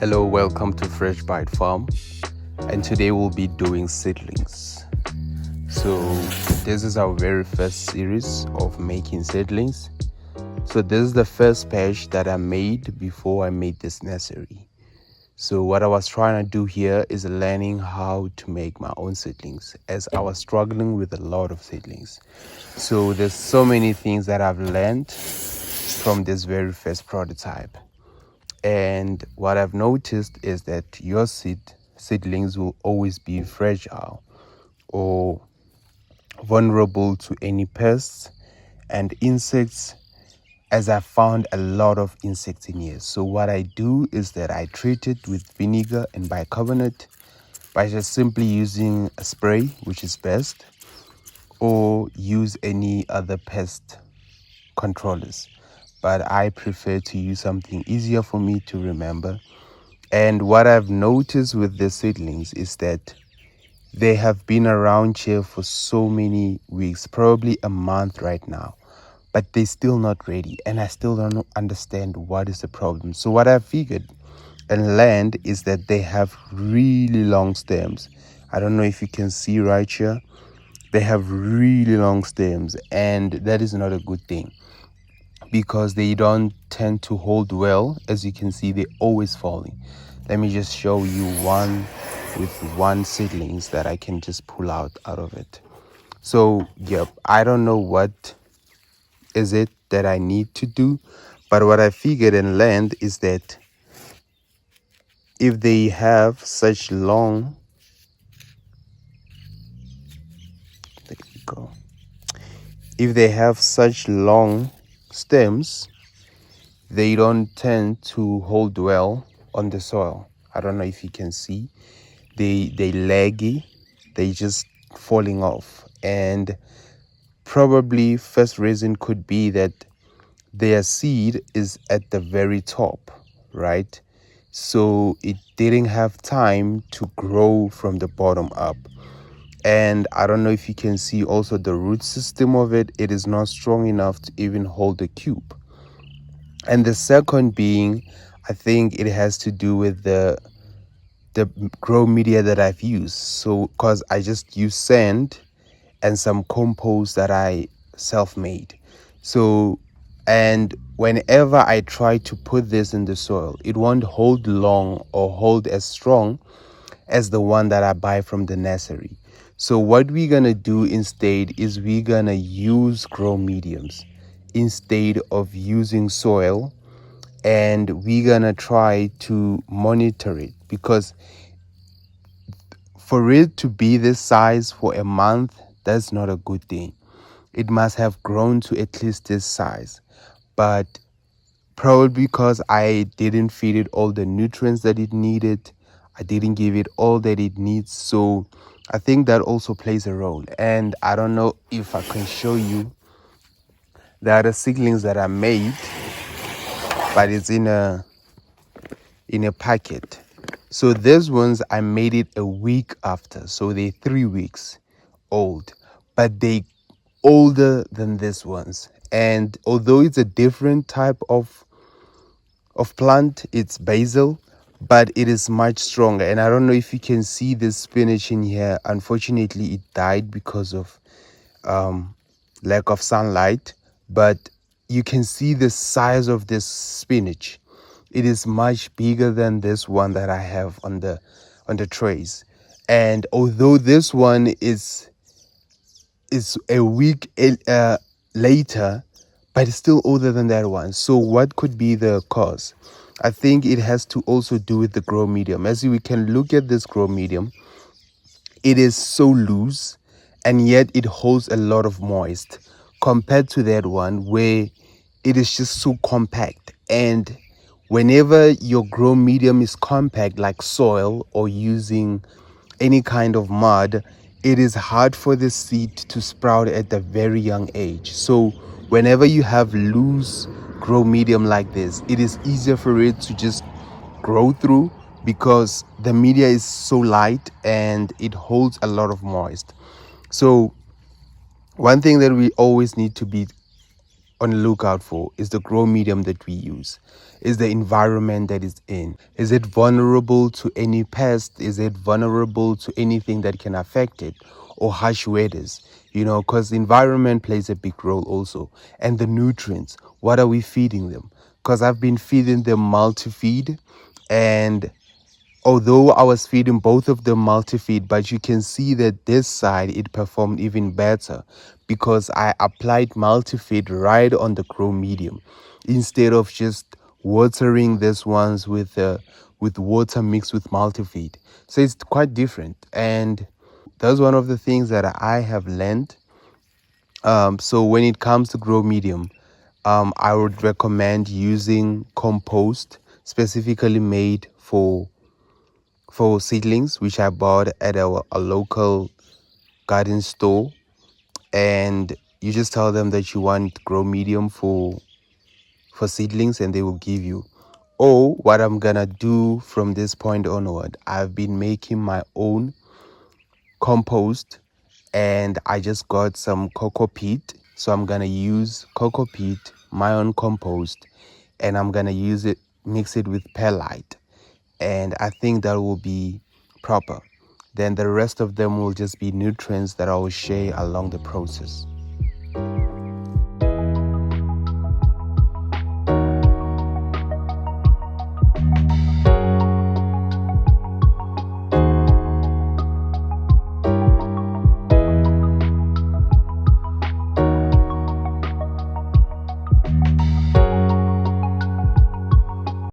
Hello, welcome to Freshbite Farm, and today we'll be doing seedlings. So this is our very first series of making seedlings. So this is the first patch that I made before I made this nursery. So what I was trying to do here is learning how to make my own seedlings, as I was struggling with a lot of seedlings. So there's so many things that I've learned from this very first prototype. And what I've noticed is that your seedlings will always be fragile or vulnerable to any pests and insects, as I found a lot of insects in here. So what I do is that I treat it with vinegar and bicarbonate by just simply using a spray, which is best, or use any other pest controllers. But I prefer to use something easier for me to remember. And what I've noticed with the seedlings is that they have been around here for so many weeks, probably a month right now, but they're still not ready. And I still don't understand what is the problem. So what I figured and learned is that they have really long stems. I don't know if you can see right here. They have really long stems, and that is not a good thing, because they don't tend to hold well. As you can see, they're always falling. Let me just show you one with one seedlings that I can just pull out of it. So yep, I don't know what is it that I need to do, but what I figured and learned is that if they have such long, there you go, if they have such long stems, they don't tend to hold well on the soil. I don't know if you can see, they laggy, they just falling off. And probably first reason could be that their seed is at the very top, right? So it didn't have time to grow from the bottom up. And I don't know if you can see also the root system of it, it is not strong enough to even hold a cube. And the second being, I think it has to do with the grow media that I've used. So because I just use sand and some compost that I self-made. So, and whenever I try to put this in the soil, it won't hold long or hold as strong as the one that I buy from the nursery. So what we're gonna do instead is we're gonna use grow mediums instead of using soil, and we're gonna try to monitor it, because for it to be this size for a month, that's not a good thing. It must have grown to at least this size. But probably because I didn't feed it all the nutrients that it needed, I didn't give it all that it needs. So I think that also plays a role. And I don't know if I can show you the other seedlings that I made, but it's in a packet. So these ones I made it a week after, so they're 3 weeks old, but they older than these ones. And although it's a different type of plant, it's basil, but it is much stronger. And I don't know if you can see this spinach in here. Unfortunately, it died because of lack of sunlight, but you can see the size of this spinach. It is much bigger than this one that I have on the trays. And although this one is a week later, but it's still older than that one. So what could be the cause? I think it has to also do with the grow medium. As we can look at this grow medium, it is so loose, and yet it holds a lot of moist compared to that one where it is just so compact. And whenever your grow medium is compact, like soil or using any kind of mud, it is hard for the seed to sprout at a very young age. So whenever you have loose grow medium like this, it is easier for it to just grow through, because the media is so light and it holds a lot of moist. So one thing that we always need to be on the lookout for is the grow medium that we use, is the environment that is in. Is it vulnerable to any pest? Is it vulnerable to anything that can affect it, or harsh weathers? Because the environment plays a big role also. And the nutrients, what are we feeding them? Because I've been feeding them multi-feed, and although I was feeding both of them multi-feed, but you can see that this side it performed even better because I applied multi-feed right on the grow medium instead of just watering this ones with water mixed with multi-feed. So it's quite different, and that's one of the things that I have learned. So when it comes to grow medium, I would recommend using compost specifically made for seedlings, which I bought at a local garden store. And you just tell them that you want grow medium for seedlings, and they will give you. Or what I'm gonna do from this point onward, I've been making my own compost, and I just got some cocoa peat. So I'm gonna use cocoa peat, my own compost, and I'm gonna use it, mix it with perlite, and I think that will be proper. Then the rest of them will just be nutrients that I will share along the process.